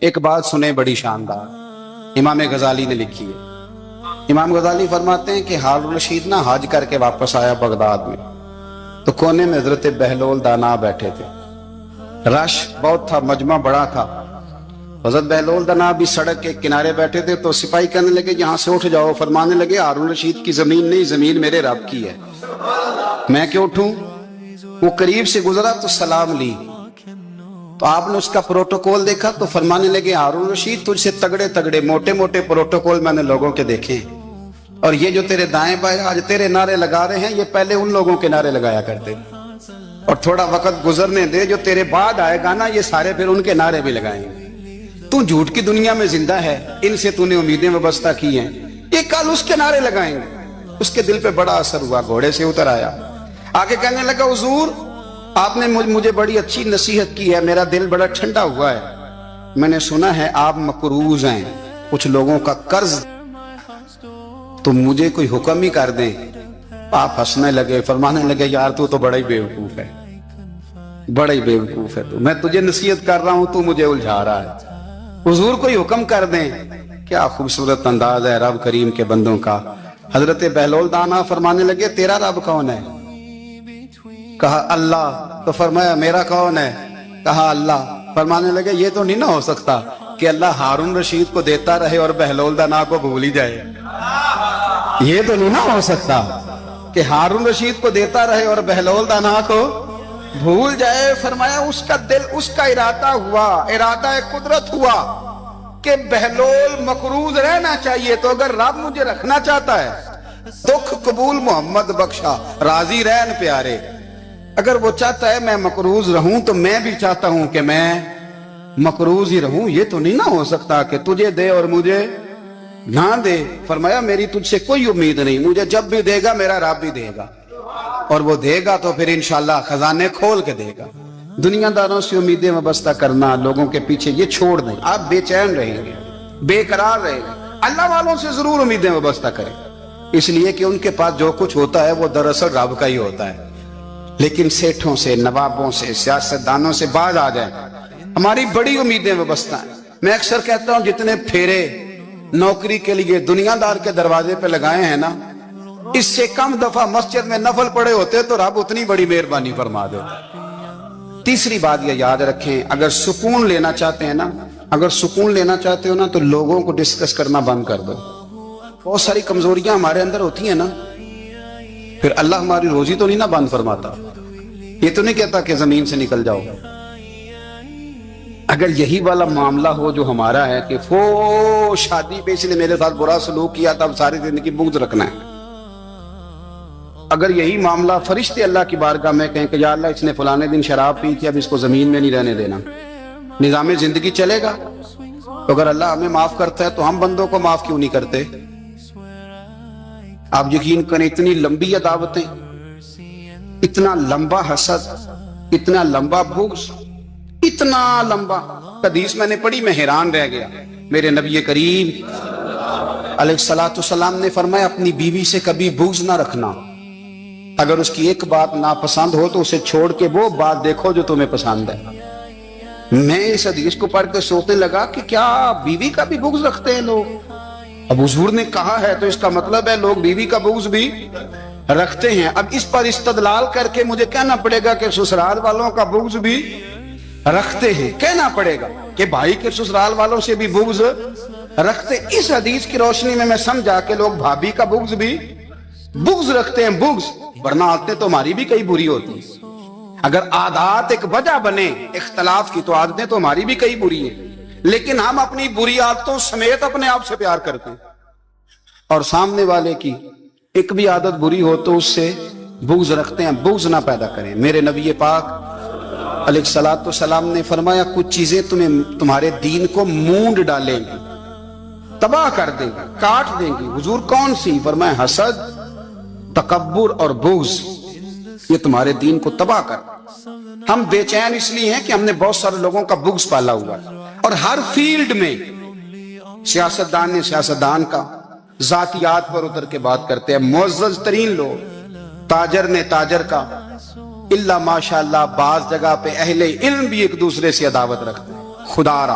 ایک بات سنیں بڑی شاندار، امام غزالی نے لکھی ہے۔ امام غزالی فرماتے ہیں کہ ہارون رشید نہ حج کر کے واپس آیا بغداد میں، تو کونے میں حضرت بہلول دانا بیٹھے تھے۔ رش بہت تھا، مجمع بڑا تھا۔ حضرت بہلول دانا بھی سڑک کے کنارے بیٹھے تھے، تو سپاہی کہنے لگے یہاں سے اٹھ جاؤ۔ فرمانے لگے ہارون رشید کی زمین نہیں، زمین میرے رب کی ہے، میں کیوں اٹھوں؟ وہ قریب سے گزرا تو سلام لی، تو آپ نے اس کا پروٹوکول دیکھا تو فرمانے لگے ہارون رشید تجھ سے تگڑے تگڑے موٹے موٹے پروٹوکول میں نے لوگوں کے دیکھے ہیں، اور یہ جو تیرے دائیں بائیں آج تیرے نعرے لگا رہے ہیں یہ پہلے ان لوگوں کے نعرے لگایا کرتے، اور تھوڑا وقت گزرنے دے، جو تیرے بعد آئے گا نا یہ سارے پھر ان کے نعرے بھی لگائیں گے۔ تو جھوٹ کی دنیا میں زندہ ہے، ان سے تو نے امیدیں وابستہ کی ہیں، یہ کل اس کے نعرے لگائیں گے۔ اس کے دل پہ بڑا اثر ہوا، گھوڑے سے اتر آیا، آگے کہنے لگا حضور آپ نے مجھے بڑی اچھی نصیحت کی ہے، میرا دل بڑا ٹھنڈا ہوا ہے، میں نے سنا ہے آپ مقروض ہیں، کچھ لوگوں کا قرض، تو مجھے کوئی حکم ہی کر دیں۔ آپ ہنسنے لگے، فرمانے لگے یار تو بڑا ہی بیوقوف ہے، بڑا ہی بیوقوف ہے، تو میں تجھے نصیحت کر رہا ہوں تو مجھے الجھا رہا ہے، حضور کوئی حکم کر دیں۔ کیا خوبصورت انداز ہے رب کریم کے بندوں کا۔ حضرت بہلول دانا فرمانے لگے تیرا رب کون ہے؟ کہا اللہ، تو فرمایا میرا کون ہے؟ کہا اللہ۔ فرمانے لگے یہ تو نہیں نہ ہو سکتا کہ اللہ ہارون رشید کو دیتا رہے اور بہلول دانا کو بھول ہی جائے، یہ تو نہیں نہ ہو سکتا کہ ہارون رشید کو دیتا رہے اور بہلول دانا کو بھول جائے۔ فرمایا اس کا دل، اس کا ارادہ ہوا، ارادہ قدرت ہوا کہ بہلول مقروض رہنا چاہیے، تو اگر رب مجھے رکھنا چاہتا ہے، دکھ قبول محمد بخشا راضی رہن پیارے، اگر وہ چاہتا ہے میں مقروض رہوں تو میں بھی چاہتا ہوں کہ میں مقروض ہی رہوں، یہ تو نہیں نہ ہو سکتا کہ تجھے دے اور مجھے نہ دے۔ فرمایا میری تجھ سے کوئی امید نہیں، مجھے جب بھی دے گا میرا رب بھی دے گا، اور وہ دے گا تو پھر انشاءاللہ خزانے کھول کے دے گا۔ دنیا داروں سے امیدیں وابستہ کرنا، لوگوں کے پیچھے، یہ چھوڑ دیں، آپ بے چین رہیں گے، بے قرار رہیں گے۔ اللہ والوں سے ضرور امیدیں وابستہ کریں، اس لیے کہ ان کے پاس جو کچھ ہوتا ہے وہ دراصل رب کا ہی ہوتا ہے، لیکن سیٹھوں سے، نوابوں سے، سیاستدانوں سے باز آ جائیں، ہماری بڑی امیدیں وابستہ ہیں۔ میں اکثر کہتا ہوں جتنے پھیرے نوکری کے لیے دنیا دار کے دروازے پہ لگائے ہیں نا، اس سے کم دفعہ مسجد میں نفل پڑے ہوتے تو رب اتنی بڑی مہربانی فرما دیتا۔ تیسری بات یہ یاد رکھیں، اگر سکون لینا چاہتے ہیں نا، اگر سکون لینا چاہتے ہو نا تو لوگوں کو ڈسکس کرنا بند کر دو۔ بہت ساری کمزوریاں ہمارے اندر ہوتی ہیں نا، پھر اللہ ہماری روزی تو نہیں نہ بند فرماتا، یہ تو نہیں کہتا کہ زمین سے نکل جاؤ۔ اگر یہی والا معاملہ ہو جو ہمارا ہے کہ وہ شادی پہ اس نے میرے ساتھ برا سلوک کیا تھا، اب ساری زندگی بغض رکھنا ہے، اگر یہی معاملہ فرشتے اللہ کی بارگاہ میں کہیں کہ یا اللہ اس نے فلانے دن شراب پی تھی، اب اس کو زمین میں نہیں رہنے دینا، نظام زندگی چلے گا؟ تو اگر اللہ ہمیں معاف کرتا ہے تو ہم بندوں کو معاف کیوں نہیں کرتے؟ آپ یقین کریں اتنی لمبی عداوتیں، اتنا لمبا حسد، اتنا لمبا بغض، اتنا لمبا۔ حدیث میں نے پڑھی، میں حیران رہ گیا۔ میرے نبی کریم علیہ السلام نے فرمایا اپنی بیوی سے کبھی بغض نہ رکھنا، اگر اس کی ایک بات ناپسند ہو تو اسے چھوڑ کے وہ بات دیکھو جو تمہیں پسند ہے۔ میں اس حدیث کو پڑھ کے سوچنے لگا کہ کیا بیوی کا بھی بغض رکھتے ہیں لوگ؟ اب حضور نے کہا ہے تو اس کا مطلب ہے لوگ بیوی کا بغض بھی رکھتے ہیں۔ اب اس پر استدلال کر کے مجھے کہنا پڑے گا کہ سسرال والوں کا بغض بھی رکھتے ہیں، کہنا پڑے گا کہ بھائی کے سسرال والوں سے بھی بغض رکھتے۔ اس حدیث کی روشنی میں سمجھا کہ لوگ بھابھی کا بغض بھی بغض رکھتے ہیں، بغض، ورنہ عادتیں تو ہماری بھی کئی بری ہوتی ہیں۔ اگر عادات ایک وجہ بنے اختلاف کی تو عادتیں تو ہماری بھی کئی بری ہیں، لیکن ہم اپنی بری عادتوں سمیت اپنے آپ سے پیار کرتے ہیں، اور سامنے والے کی ایک بھی عادت بری ہو تو اس سے بغض رکھتے ہیں۔ بغض نہ پیدا کریں۔ میرے نبی پاک علیہ السلام نے فرمایا کچھ چیزیں تمہارے دین کو مونڈ ڈالیں گی، تباہ کر دیں گی، کاٹ دیں گی۔ حضور کون سی؟ فرمایا حسد، تکبر اور بغض، یہ تمہارے دین کو تباہ کر۔ ہم بے چین اس لیے ہیں کہ ہم نے بہت سارے لوگوں کا بغض پالا ہوا ہے، اور ہر فیلڈ میں سیاستدان نے سیاستدان کا، ذاتیات پر اتر کے بات کرتے ہیں، معزز ترین لوگ، تاجر نے تاجر کا، اللہ ماشاءاللہ بعض جگہ پہ اہل علم بھی ایک دوسرے سے عداوت رکھتے ہیں۔ خدا را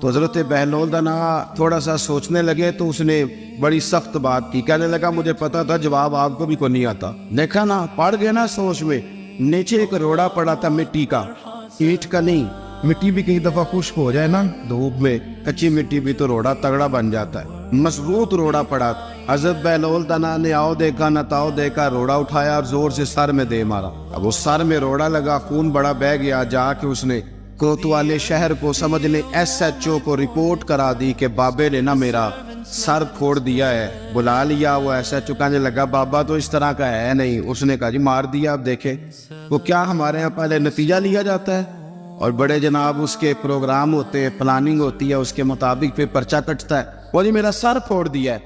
تو حضرت بہلول دانا تھوڑا سا سوچنے لگے تو اس نے بڑی سخت بات کی. کہنے لگا مجھے پتا تھا جواب آپ کو بھی کوئی نہیں آتا. دیکھا نا, پڑ گیا نا سوچ میں. نیچے ایک روڑا پڑا تھا مٹی کا, اینٹ کا نہیں. مٹی بھی کئی دفعہ خشک ہو جائے نا دھوپ میں, کچی مٹی بھی تو روڑا تگڑا بن جاتا ہے. مضبوط روڑا پڑا. حضرت بہلول دانا نے آؤ دیکھا نہ تاؤ دیکھا, روڑا اٹھایا اور زور سے سر میں دے مارا. اب وہ سر میں روڑا لگا, خون بڑا بہہ گیا. جا کے اس نے کوتوالے شہر کو سمجھنے SHO کو رپورٹ کرا دی کہ بابے نے نا میرا سر پھوڑ دیا ہے. بلا لیا. وہ SHO کہنے لگا بابا تو اس طرح کا ہے نہیں. اس نے کہا جی مار دیا. اب دیکھے وہ کیا ہمارے یہاں پہلے نتیجہ لیا جاتا ہے اور بڑے جناب اس کے پروگرام ہوتے ہیں, پلاننگ ہوتی ہے, اس کے مطابق پھر پرچہ کٹتا ہے. وہ جی میرا سر پھوڑ دیا ہے.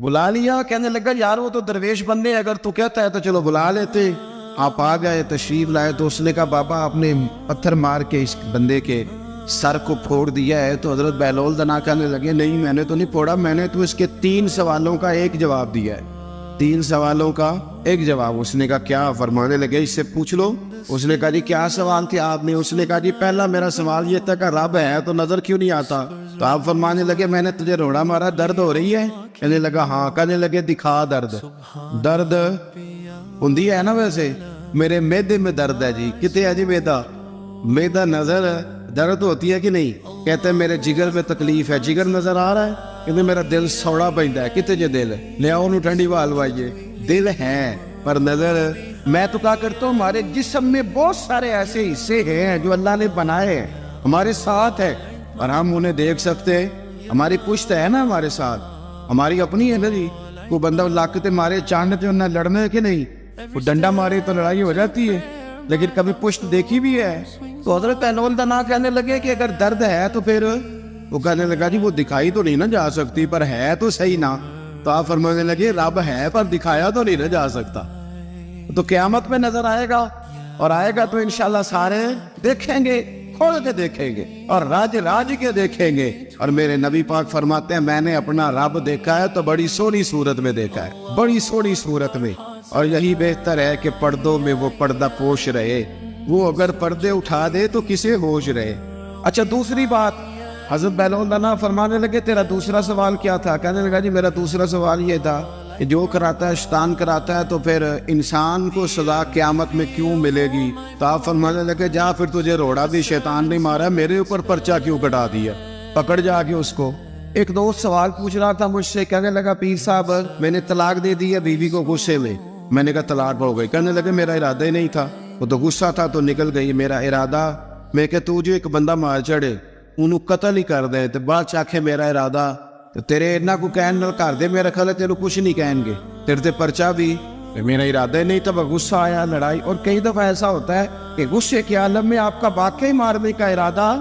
بلا لیا. کہنے لگا یار وہ تو درویش بندے, اگر تو کہتا ہے تو چلو بلا لیتے. آپ آ گئے, تشریف لائے. تو اس نے کہا بابا آپ نے پتھر مار کے اس بندے کے سر کو پھوڑ دیا ہے. تو حضرت بہلول دانا کہنے لگے نہیں میں نے تو نہیں پھوڑا, میں نے تو اس کے 3 سوالوں کا ایک جواب دیا ہے. 3 سوالوں کا ایک جواب. اس نے کہا کیا؟ فرمانے لگے اس سے پوچھ لو. اس نے کہا جی کیا سوال تھے آپ نے؟ اس نے کہا جی پہلا میرا سوال یہ تھا کہ رب ہے تو نظر کیوں نہیں آتا؟ تو آپ فرمانے لگے میں نے تجھے روڑا مارا, درد ہو رہی ہے؟ کہنے لگا ہاں. کہنے لگے دکھا درد. درد ہوندی ہے نا ویسے, میرے میدے میں درد ہے جی. کتے ہے جی میدا؟ میدا نظر درد ہوتی ہے کہ نہیں؟ کہتے ہیں میرے جگر میں تکلیف ہے. جگر نظر آ رہا ہے؟ کہتے میرا دل سوڑا پیندا ہے. کتے جے دل لے آؤ انہوں ٹھنڈی وال وائیے. دل ہے پر نظر. میں تو کہا کرتا ہوں ہمارے جسم میں بہت سارے ایسے حصے ہیں جو اللہ نے بنائے ہیں, ہمارے ساتھ ہے اور ہم انہیں دیکھ سکتے ہیں. ہماری پشت ہے نا ہمارے ساتھ, ہماری اپنی ہے نا جی. کوئی بندہ لاکتے مارے چاندتے انہیں لڑنا ہے کہ نہیں؟ وہ ڈنڈا مارے تو لڑائی ہو جاتی ہے, لیکن کبھی پشت دیکھی بھی ہے. تو حضرت بہلول دانا کہنے لگے کہ اگر درد ہے تو پھر وہ کہنے لگا جی وہ دکھائی تو نہیں نہ جا سکتی پر ہے تو صحیح نا. تو آپ فرمانے لگے رب ہے پر دکھایا تو نہیں نہ جا سکتا. تو قیامت میں نظر آئے گا, اور آئے گا تو انشاءاللہ سارے دیکھیں گے, کھول کے دیکھیں گے اور راج کے دیکھیں گے. اور میرے نبی پاک فرماتے ہیں میں نے اپنا رب دیکھا ہے تو بڑی سونی صورت میں دیکھا ہے, بڑی سونی صورت میں. اور یہی بہتر ہے کہ پردوں میں وہ پردہ پوش رہے. وہ اگر پردے اٹھا دے تو کسے ہوش رہے. اچھا دوسری بات, حضرت بہلول دانا فرمانے لگے تیرا دوسرا سوال کیا تھا؟ کہنے لگا جی میرا دوسرا سوال یہ تھا کہ جو کراتا ہے شیطان کراتا ہے تو پھر انسان کو سزا قیامت میں کیوں ملے گی؟ تو آپ فرمانے لگے جا پھر تجھے روڑا بھی شیطان نہیں مارا, میرے اوپر پرچہ کیوں کٹا دیا؟ پکڑ جا کے اس کو. ایک دوست سوال پوچھ رہا تھا مجھ سے, کہنے لگا پیر صاحب میں نے طلاق دے دی ہے بیوی کو غصے میں. میں نے کہا طلاق ہو گئی. کہنے لگے میرا ارادہ ہی نہیں تھا, وہ تو غصہ تھا تو نکل گئی. میرا ارادہ میں کہ تو جو ایک بندہ مار چڑھے انہوں قتل ہی کر دے تو بعد چاکھے میرا ارادہ تو تیرے اتنا کو کہن نہ کر دے, میرا خیال ہے تیرے کچھ نہیں کہیں گے, تیرے تے پرچہ بھی میرا ارادہ ہی نہیں تھا, غصہ آیا لڑائی. اور کئی دفعہ ایسا ہوتا ہے کہ غصے کے عالم میں آپ کا واقعی مارنے کا ارادہ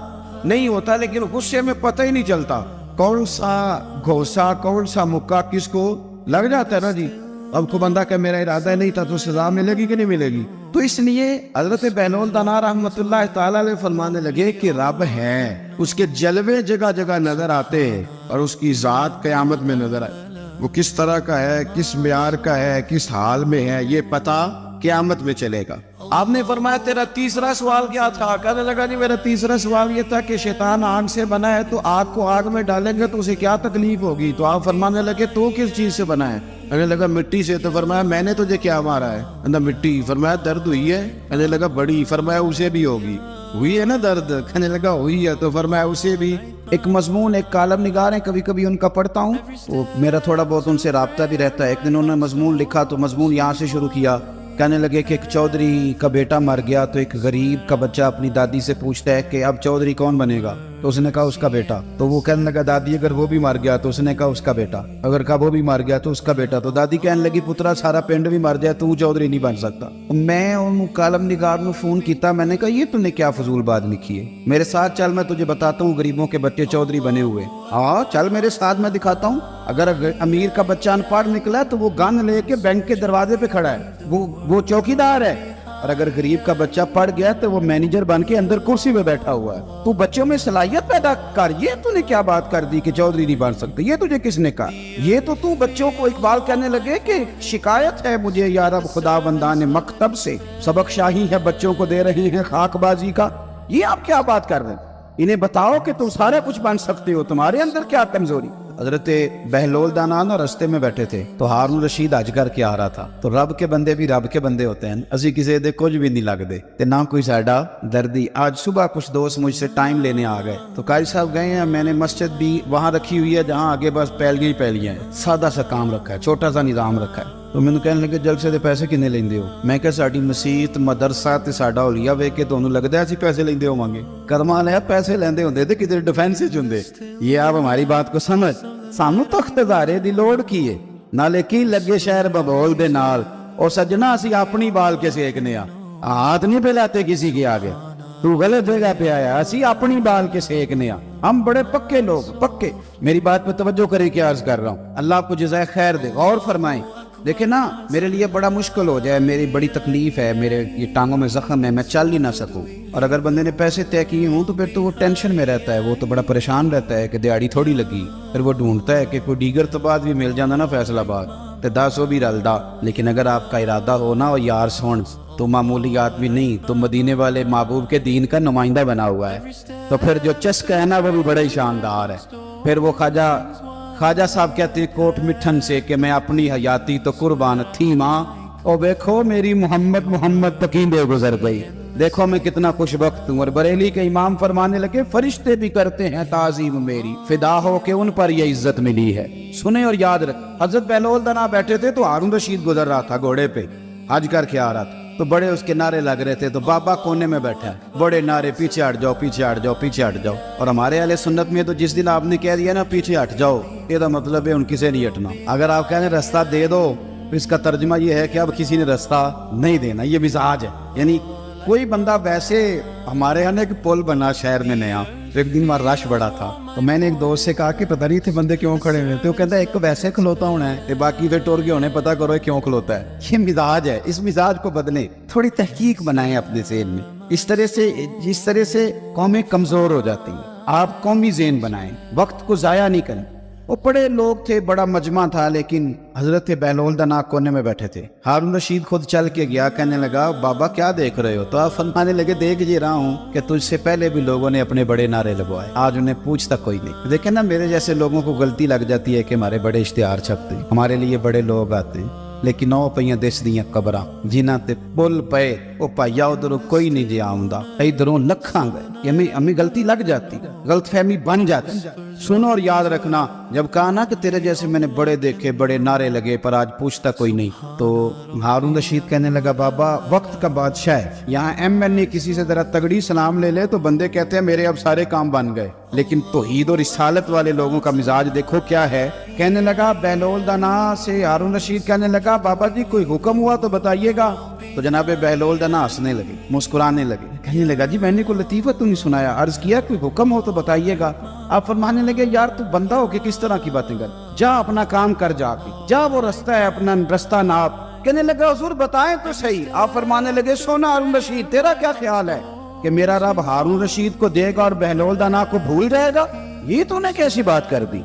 نہیں ہوتا, لیکن غصے میں پتہ ہی نہیں چلتا کون سا گھوسا کون سا مکہ کس کو لگ جاتا ہے نا جی. اب کو بندہ کہ میرا ارادہ نہیں تھا تو سزا ملے گی کہ نہیں ملے گی؟ تو اس لیے حضرت بہلول دانا رحمۃ اللہ تعالیٰ علیہ فرمانے لگے کہ رب ہے, اس کے جلوے جگہ جگہ نظر آتے ہیں اور اس کی ذات قیامت میں نظر آئے. وہ کس طرح کا ہے, کس معیار کا ہے, کس حال میں ہے, یہ پتہ قیامت میں چلے گا. آپ نے فرمایا تیرا تیسرا سوال کیا تھا؟ کہنے لگا جی میرا تیسرا سوال یہ تھا کہ شیطان آگ سے بنا ہے تو آگ کو آگ میں ڈالیں گے تو اسے کیا تکلیف ہوگی؟ تو آپ فرمانے لگے تو کس چیز سے بنا ہے؟ کہنے لگا مٹی سے. تو فرمایا میں نے تجھے کیا مارا ہے؟ کہنا مٹی. فرمایا درد ہوئی ہے؟ کہنے لگا بڑی. فرمایا اسے بھی ہوگی. ہوئی ہے نا درد؟ کہنے لگا ہوئی ہے. تو فرمایا اسے بھی. ایک مضمون ایک کالم نگار ہیں, کبھی کبھی ان کا پڑھتا ہوں تو میرا تھوڑا بہت ان سے رابطہ بھی رہتا ہے. ایک دن انہوں نے مضمون لکھا تو مضمون یہاں سے شروع کیا. کہنے لگے کہ ایک چودھری کا بیٹا مر گیا تو ایک غریب کا بچہ اپنی دادی سے پوچھتا ہے کہ اب چودھری کون بنے گا؟ تو اس نے کہا اس کا بیٹا. تو وہ کہنے لگا دادی اگر وہ بھی مر گیا؟ تو اس نے کہا اس کا بیٹا. اگر کہا وہ بھی مر گیا تو اس کا بیٹا. تو دادی کہنے لگی پترا سارا پنڈ بھی مر جائے تو چودھری نہیں بن سکتا. میں ان کالم نگار نے فون کیتا, میں نے کہا یہ تم نے کیا فضول بات لکھی ہے, میرے ساتھ چل میں تجھے بتاتا ہوں غریبوں کے بچے چودھری بنے ہوئے. ہاں چل میرے ساتھ میں دکھاتا ہوں. اگر امیر کا بچہ ان پڑھ نکلا تو وہ گن لے کے بینک کے دروازے پہ کھڑا ہے, وہ چوکیدار ہے. اور اگر غریب کا بچہ پڑھ گیا تو وہ مینیجر بن کے اندر کرسی پہ بیٹھا ہوا ہے. تو بچوں میں صلاحیت پیدا کر. یہ تو نے کیا بات کر دی کہ چودھری نہیں بن سکتے؟ یہ تجھے کس نے کہا؟ یہ تو بچوں کو اقبال کہنے لگے کہ شکایت ہے مجھے یا رب خدا بندان مکتب سے, سبق شاہی ہے بچوں کو دے رہے ہیں خاک بازی کا. یہ آپ کیا بات کر رہے ہیں؟ انہیں بتاؤ کہ تم سارا کچھ بن سکتے ہو, تمہارے اندر کیا کمزوری. حضرت بہلول دانا نا رستے میں بیٹھے تھے تو ہارون رشید حج کر کے آ رہا تھا. تو رب کے بندے بھی رب کے بندے ہوتے ہیں, اسی کسی دے کچھ بھی نہیں لگتے تے نہ کوئی ساڈا دردی. آج صبح کچھ دوست مجھ سے ٹائم لینے آ گئے تو قاری صاحب گئے ہیں, میں نے مسجد بھی وہاں رکھی ہوئی ہے جہاں آگے بس پیلیاں ہیں, سادہ سا کام رکھا ہے, چھوٹا سا نظام رکھا ہے. تو مینوں کہنے لگے جلسے دے پیسے کنے لیندے ہو؟ میں کہ ساڈی مسیت مدرسہ تے ساڈا اولیا ویکھ کے تانوں لگدا ہے اسی پیسے لیندے ہوواں گے. کرما لیا پیسے لیندے ہوندے تے کدھر ڈیفینس وچ ہوندے. یہ آپ ہماری بات کو سمجھ, سانوں تخت دارے دی لوڑ کی ہے, نالے کی لگے شہر ببول دے نال. اور سجنا اسی اپنی بال کے سیکنے آ, ہاتھ نہیں پھیلاتے کسی کے آگے. تو غلط جگہ پہ آیا, اسی اپنی بال کے سیکنے آ. ہم بڑے پکے لوگ, پکے. میری بات پہ توجہ کرے کہ عرض کر رہا ہوں, اللہ آپ کو جزائے خیر دے. غور فرمائیں. دیکھیں نا, میرے لیے بڑا مشکل ہو جائے, میری بڑی تکلیف ہے, میرے یہ ٹانگوں میں زخم ہے, میں چل ہی نہ سکوں, اور اگر بندے نے پیسے طے کیے ہوں تو پھر تو وہ ٹینشن میں رہتا ہے, وہ تو بڑا پریشان رہتا ہے کہ دیہڑی تھوڑی لگی. پھر وہ ڈھونڈتا ہے کہ کوئی دیگر تو بعد بھی مل جانا نا فیصل آباد تے 10 بھی رلدا. لیکن اگر آپ کا ارادہ ہو نا, اور یار سن, تو معمولی آدمی نہیں, تو مدینے والے محبوب کے دین کا نمائندہ بنا ہوا ہے. تو پھر جو چسکا ہے نا وہ بھی بڑا ہی شاندار ہے. پھر وہ خواجہ صاحب کہتے ہیں کوٹ مٹھن سے کہ میں اپنی حیاتی تو قربان تھی ماں, اور دیکھو میری محمد تکیندے گزر گئی. دیکھو میں کتنا خوش وقت ہوں. اور بریلی کے امام فرمانے لگے فرشتے بھی کرتے ہیں تعظیم میری, فدا ہو کہ ان پر یہ عزت ملی ہے. سنیں اور یاد رکھ, حضرت بہلول دانا بیٹھے تھے تو ہارون رشید گزر رہا تھا گھوڑے پہ, حج کر کے آ رہا تھا. تو بڑے اس کے نعرے لگ رہے تھے, تو بابا کونے میں بیٹھا ہے, بڑے نعرے, پیچھے ہٹ جاؤ, پیچھے ہٹ جاؤ, پیچھے ہٹ جاؤ. اور ہمارے اہل سنت میں تو جس دن آپ نے کہہ دیا نا پیچھے ہٹ جاؤ, یہ تو مطلب ہے ان کسی نہیں ہٹنا. اگر آپ کہہ رہے ہیں رستہ دے دو, تو اس کا ترجمہ یہ ہے کہ اب کسی نے رستہ نہیں دینا. یہ مزاج ہے. یعنی کوئی بندہ ویسے, ہمارے یہاں ایک پل بنا شہر میں نیا, تو ایک دن وہاں رش بڑا تھا, تو میں نے ایک دوست سے کہا کہ پتہ نہیں تھے بندے کیوں کھڑے ہوئے, تو وہ کہتا ہے ایک ویسے کھلوتا ہونا ہے, تے باقی پھر ٹور کے ہونے پتہ کرو کیوں کھلوتا ہے. یہ مزاج ہے, اس مزاج کو بدلیں, تھوڑی تحقیق بنائیں اپنے ذہن میں. جس طرح سے قومیں کمزور ہو جاتی ہیں, آپ قومی ذہن بنائیں, وقت کو ضائع نہیں کریں. وہ بڑے لوگ تھے, بڑا مجمع تھا, لیکن حضرت بہلول دانا کونے میں بیٹھے تھے. ہارون رشید خود چل کے گیا, کہنے لگا بابا کیا دیکھ رہے ہو؟ تو آپ فرمانے لگے دیکھ یہ رہا ہوں کہ تجھ سے پہلے بھی لوگوں نے اپنے بڑے نعرے لگوائے, آج انہیں پوچھتا کوئی نہیں. دیکھیں نا, میرے جیسے لوگوں کو غلطی لگ جاتی ہے کہ ہمارے بڑے اشتہار چھپتے, ہمارے لیے بڑے لوگ آتے ہیں, لیکن او پئیاں دس دیاں قبراں جنہاں تے پل پئے, او پائیا ادھروں کوئی نہیں جی آؤندا, ادھروں لکھاں گئے. ہمیں غلطی لگ جاتی, غلط فہمی بن جاتی. سنو اور یاد رکھنا, جب کہا نا کہ تیرے جیسے میں نے بڑے دیکھے, بڑے نعرے لگے, پر آج پوچھتا کوئی نہیں, تو ہارون رشید کہنے لگا بابا وقت کا بادشاہ ہے. یہاں ایم کسی سے ذرا تگڑی سلام لے لے تو بندے کہتے ہیں میرے اب سارے کام بن گئے, لیکن توحید اور رسالت والے لوگوں کا مزاج دیکھو کیا ہے. کہنے لگا بہلول دانا سے ہارون رشید کہنے لگا بابا جی کوئی حکم ہوا تو بتائیے گا. تو جناب بہلول دانا ہنسنے لگے, مسکرانے لگے, کہنے لگا جی میں نے کوئی لطیفہ تو نہیں سنایا, عرض کیا کوئی حکم ہو تو بتائیے گا. آپ فرمانے لگے یار تو بندہ ہو کے کس طرح کی باتیں کر, جا اپنا کام کر, جا وہ رستہ ہے اپنا رستہ ناپ. کہنے لگا حضور بتائیں تو صحیح. آپ فرمانے لگے سونا ہارون رشید تیرا کیا خیال ہے کہ میرا رب ہارون رشید کو دے گا اور بہلول دانا کو بھول جائے گا؟ یہ تو نے کیسی بات کر دی,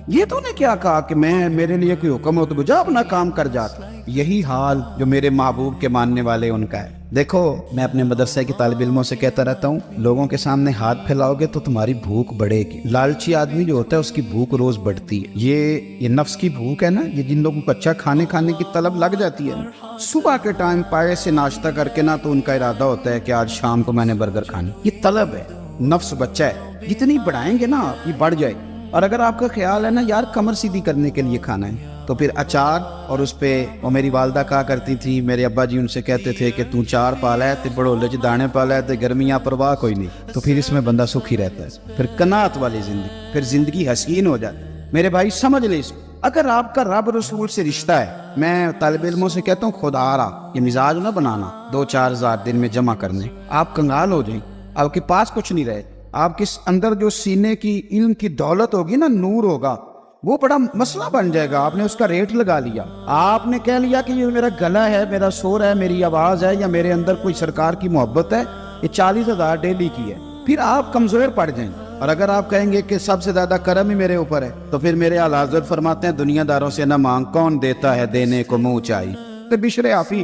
یہ تو نے کیا کہا کہ میرے لیے کوئی حکم ہو تو جا اپنا کام کر جاتا. یہی حال جو میرے محبوب کے ماننے والے ان کا ہے. دیکھو میں اپنے مدرسے کے طالب علموں سے کہتا رہتا ہوں, لوگوں کے سامنے ہاتھ پھیلاؤ گے تو تمہاری بھوک بڑھے گی. لالچی آدمی جو ہوتا ہے اس کی بھوک روز بڑھتی ہے. یہ نفس کی بھوک ہے نا, یہ جن لوگوں کو اچھا کھانے کی طلب لگ جاتی ہے, صبح کے ٹائم پائے سے ناشتہ کر کے نا تو ان کا ارادہ ہوتا ہے کہ آج شام کو میں نے برگر کھانی. یہ طلب ہے, نفس بچہ ہے, جتنی بڑھائیں گے نا یہ بڑھ جائے. اور اگر آپ کا خیال ہے نا یار کمر سیدھی کرنے کے لیے کھانا ہے, تو پھر اچار, اور اس پہ وہ میری والدہ کہا کرتی تھی, میرے ابا جی ان سے کہتے تھے کہ تو چار پالا ہے تے بڑولے چ دانے پالا ہے تے گرمیاں پرواہ کوئی نہیں, تو پھر اس میں بندہ سکھی رہتا ہے. پھر قناعت والی زندگی, پھر زندگی حسین ہو جاتی. میرے بھائی سمجھ لیں اس کو, اگر آپ کا رب رسول سے رشتہ ہے, میں طالب علموں سے کہتا ہوں خدا رہا یہ مزاج نہ بنانا 2-4 ہزار دن میں جمع کرنے, آپ کنگال ہو جائیں, آپ کے پاس کچھ نہیں رہے. آپ کے اندر جو سینے کی علم کی دولت ہوگی نا, نور ہوگا, وہ بڑا مسئلہ بن جائے گا. آپ نے اس کا ریٹ لگا لیا, آپ نے کہہ لیا کہ یہ میرا گلا ہے, میرا سور ہے, میری آواز ہے, یا میرے اندر کوئی سرکار کی محبت ہے, یہ 40,000 ڈیلی کی ہے. پھر آپ کمزور پڑ جائیں. اور اگر آپ کہیں گے کہ سب سے زیادہ کرم ہی میرے اوپر ہے, تو پھر میرے اعلیٰ حضرت فرماتے ہیں دنیا داروں سے نہ مانگ, کون دیتا ہے دینے کو منہ چاہیے. تو بشر آفی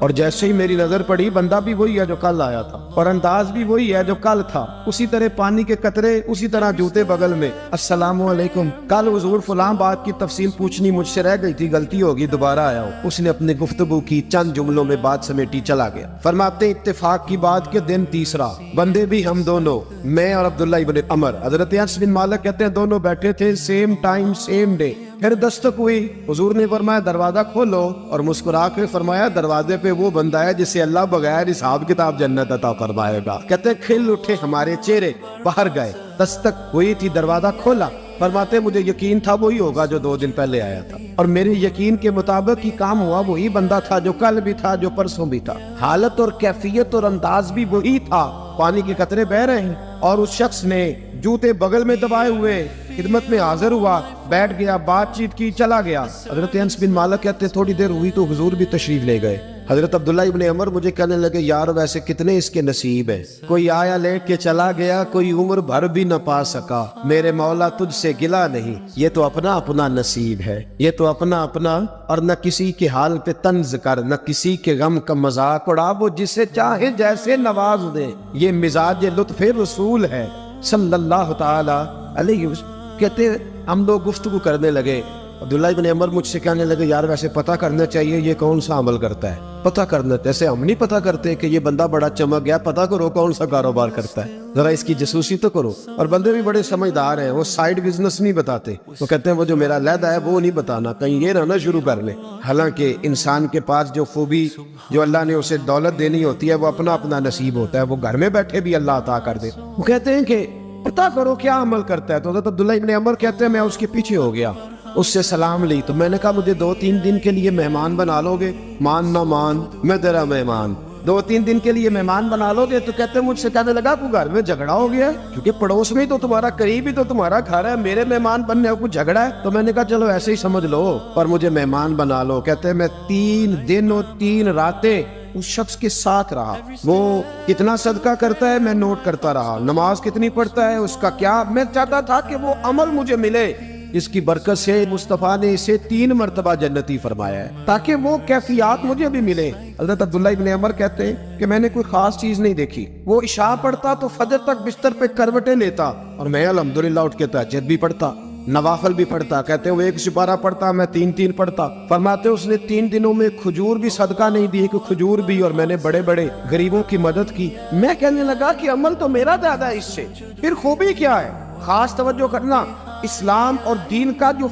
اور جیسے ہی میری نظر پڑی بندہ بھی وہی ہے جو کل آیا تھا اور انداز بھی وہی ہے جو کل تھا، اسی طرح پانی کے قطرے، اسی طرح جوتے بغل میں، السلام علیکم، کل حضور فلاں بات کی تفصیل پوچھنی مجھ سے رہ گئی تھی، غلطی ہوگی، دوبارہ آیا ہو۔ اس نے اپنی گفتگو کی، چند جملوں میں بات سمیٹی، چلا گیا۔ فرماتے ہیں اتفاق کی بات کہ دن تیسرا، بندے بھی ہم دونوں، میں اور عبداللہ ابن عمر، حضرت انس بن مالک کہتے ہیں دونوں بیٹھے تھے، سیم ٹائم سیم ڈے۔ پھر دستک ہوئی، حضور نے فرمایا دروازہ کھولو، اور مسکرا کے فرمایا دروازے پہ وہ بندہ ہے جسے اللہ بغیر حساب کتاب جنت عطا فرمائے گا۔ کہتے ہیں کھل اٹھے ہمارے چہرے، باہر گئے، دستک ہوئی تھی، دروازہ کھولا۔ فرماتے مجھے یقین تھا وہی ہوگا جو 2 دن پہلے آیا تھا، اور میرے یقین کے مطابق ہی کام ہوا، وہی بندہ تھا جو کل بھی تھا، جو پرسوں بھی تھا، حالت اور کیفیت اور انداز بھی وہی تھا۔ پانی کے قطرے بہ رہے ہیں اور اس شخص نے جوتے بغل میں دبائے ہوئے خدمت میں حاضر ہوا، بیٹھ گیا، بات چیت کی، چلا گیا۔ حضرت انس بن مالک کہتے ہیں تھوڑی دیر ہوئی تو حضور بھی تشریف لے گئے۔ حضرت عبداللہ ابن عمر مجھے کہنے لگے یار ویسے کتنے اس کے نصیب ہیں، کوئی آیا لے کے چلا گیا، کوئی عمر بھر بھی نہ پا سکا، میرے مولا تجھ سے گلا نہیں، یہ تو اپنا اپنا نصیب ہے، یہ تو اپنا اپنا، اور نہ کسی کے حال پہ طنز کر، نہ کسی کے غم کا مذاق اڑا، وہ جسے چاہے جیسے نواز دے، یہ مزاج لطف رسول ہے صلی اللہ تعالی علیہ وسلم۔ کہتے ہم لوگ گفتگو کرنے لگے، عبداللہ ابن عمر مجھ سے کہنے لگے یار ویسے پتہ کرنا چاہیے یہ کون سا عمل کرتا ہے، پتہ کرنا، جیسے ہم نہیں پتہ کرتے کہ یہ بندہ بڑا چمک گیا، پتہ کرو کون سا کاروبار کرتا ہے، ذرا اس کی جاسوسی تو کرو۔ اور بندے بھی بڑے سمجھدار ہیں، وہ سائیڈ بزنس نہیں بتاتے، وہ کہتے ہیں وہ جو میرا علیحدہ ہے وہ نہیں بتانا، کہیں یہ نہ شروع کر لے۔ حالانکہ انسان کے پاس جو خوبی، جو اللہ نے اسے دولت دینی ہوتی ہے، وہ اپنا اپنا نصیب ہوتا ہے، وہ گھر میں بیٹھے بھی اللہ عطا کر دے۔ وہ کہتے ہیں کہ پتہ کرو کیا عمل کرتا ہے، تو حضرت عبداللہ ابن عمر کہتے ہیں میں اس کے پیچھے ہو گیا، اس سے سلام لی، تو میں نے کہا مجھے 2-3 دن کے لیے مہمان بنا لو گے؟ مان نہ مان، میں تیرا مہمان، 2-3 دن کے لیے مہمان بنا لو گے؟ تو کہتے ہیں مجھ سے کہنے لگا کوئی گھر میں جھگڑا ہو گیا ہے، کیونکہ پڑوس میں ہی تو تمہارا، قریب ہی تو تمہارا گھر ہے، میرے مہمان بننے کو جھگڑا ہے؟ تو میں نے کہا چلو ایسے ہی سمجھ لو اور مجھے مہمان بنا لو۔ کہتے ہیں میں 3 دن اور 3 راتیں اس شخص کے ساتھ رہا، وہ کتنا صدقہ کرتا ہے میں نوٹ کرتا رہا، نماز کتنی پڑھتا ہے، اس کا کیا، میں چاہتا تھا کہ وہ عمل مجھے ملے اس کی برکت سے مصطفیٰ نے اسے 3 مرتبہ جنتی فرمایا ہے، تاکہ وہ کیفیات مجھے بھی ملے۔ حضرت عبداللہ ابن عمر کہتے ہیں کہ میں نے کوئی خاص چیز نہیں دیکھی، وہ عشاء پڑھتا تو فجر تک بستر پہ کروٹیں لیتا، اور میں الحمدللہ اٹھ کے تہجد بھی پڑھتا، نوافل بھی پڑھتا۔ کہتے ہیں وہ 1 سپارہ پڑھتا، میں 3 پڑھتا۔ فرماتے اس نے 3 دنوں میں کھجور بھی صدقہ نہیں دی، کہ کھجور بھی، اور میں نے بڑے بڑے غریبوں کی مدد کی۔ میں کہنے لگا کہ عمل تو میرا زیادہ ہے اس سے، پھر خوبی کیا ہے؟ خاص توجہ کرنا، اسلام اور دین کا جو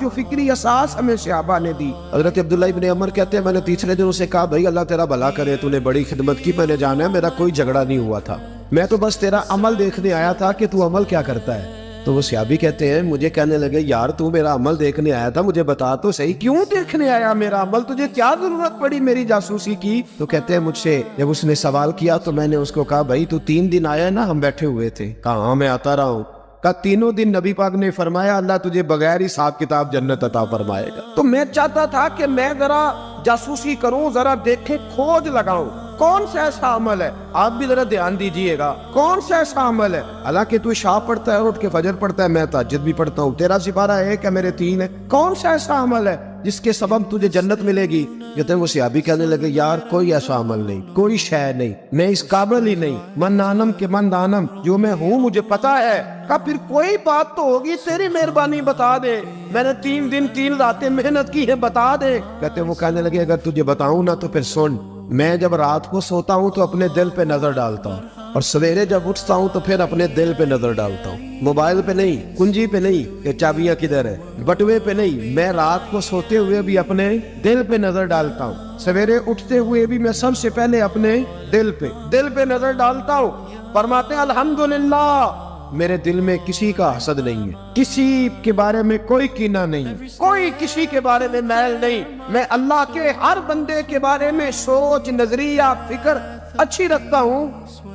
فکری اساس ہمیں صحابہ نے دی۔ حضرت عبداللہ ابن عمر کہتے ہیں میں نے تیسرے دن اسے کہا بھائی اللہ تیرا بھلا کرے، تو نے بڑی خدمت کی، میں نے جانا ہے میرا کوئی جھگڑا نہیں ہوا تھا، میں تو بس تیرا عمل دیکھنے آیا تھا کہ تو عمل کیا کرتا ہے۔ تو وہ صحابی کہتے ہیں مجھے کہنے لگے یار تو میرا عمل دیکھنے آیا تھا، مجھے بتا تو صحیح کیوں دیکھنے آیا میرا عمل، تجھے کیا ضرورت پڑی میری جاسوسی کی؟ تو کہتے ہیں مجھ سے جب اس نے سوال کیا تو میں نے اس کو کہا بھائی تو 3 دن آیا ہے نا، ہم بیٹھے ہوئے تھے، کہا ہاں میں آتا رہا ہوں، کہا 3 دن نبی پاک نے فرمایا اللہ تجھے بغیر ہی حساب کتاب جنت عطا فرمائے گا۔ تو میں چاہتا تھا کہ میں ذرا جاسوسی کروں، ذرا دیکھیں، کھوج لگاؤں کون سا ایسا عمل ہے، آپ بھی ذرا دھیان دیجئے گا کون سا ایسا عمل ہے۔ حالانکہ تو عشاء پڑھتا ہے، اٹھ کے فجر پڑھتا ہے، میں تہجد بھی پڑھتا ہوں، تیرا سپارہ 1 ہے میرے 3 ہے، کون سا ایسا عمل ہے جس کے سبب تجھے جنت ملے گی؟ کہتے ہیں وہ صحابی کہنے لگے یار کوئی ایسا عمل نہیں، کوئی شے نہیں، میں اس قابل ہی نہیں، من دانم کے من دانم، جو میں ہوں مجھے پتا ہے۔ کہا پھر کوئی بات تو ہوگی، تیری مہربانی بتا دے، میں نے 3 دن 3 راتیں محنت کی ہے، بتا دے۔ کہتے ہیں وہ کہنے لگے اگر تجھے بتاؤں نا تو پھر سن، میں جب رات کو سوتا ہوں تو اپنے دل پہ نظر ڈالتا ہوں، اور سویرے جب اٹھتا ہوں تو پھر اپنے دل پہ نظر ڈالتا ہوں، موبائل پہ نہیں، کنجی پہ نہیں کہ چابیاں کدھر ہے، بٹوے پہ نہیں، میں رات کو سوتے ہوئے بھی اپنے دل پہ نظر ڈالتا ہوں، سویرے اٹھتے ہوئے بھی میں سب سے پہلے اپنے دل پہ نظر ڈالتا ہوں۔ فرماتے ہیں الحمدللہ میرے دل میں کسی کا حسد نہیں ہے، کسی کے بارے میں کوئی کینہ نہیں، کوئی کسی کے بارے میں میل نہیں، میں اللہ کے ہر بندے کے بارے میں سوچ، نظریہ، فکر اچھی رکھتا ہوں۔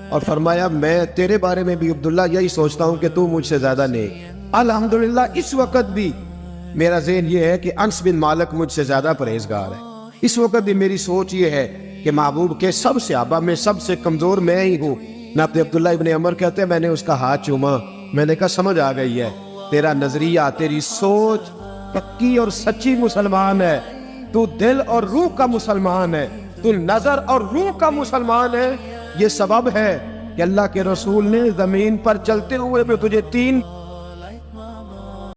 اور فرمایا میں تیرے بارے میں بھی عبداللہ یہی سوچتا ہوں کہ تو مجھ سے زیادہ نیک۔ الحمدللہ اس وقت بھی میرا ذہن یہ ہے کہ انس بن مالک مجھ سے زیادہ پرہیزگار ہے، اس وقت بھی میری سوچ یہ ہے کہ محبوب کے سب صحابہ میں سب سے کمزور میں ہی ہوں۔ نہ عبداللہ ابن عمر کہتے ہیں میں نے اس کا ہاتھ چوما، میں نے کہا سمجھ آ گئی ہے، تیرا نظریہ، تیری سوچ پکی اور سچی مسلمان ہے، تو دل اور روح کا مسلمان ہے، تو نظر اور روح کا مسلمان ہے۔ یہ سبب ہے کہ اللہ کے رسول نے زمین پر چلتے ہوئے بھی تجھے 3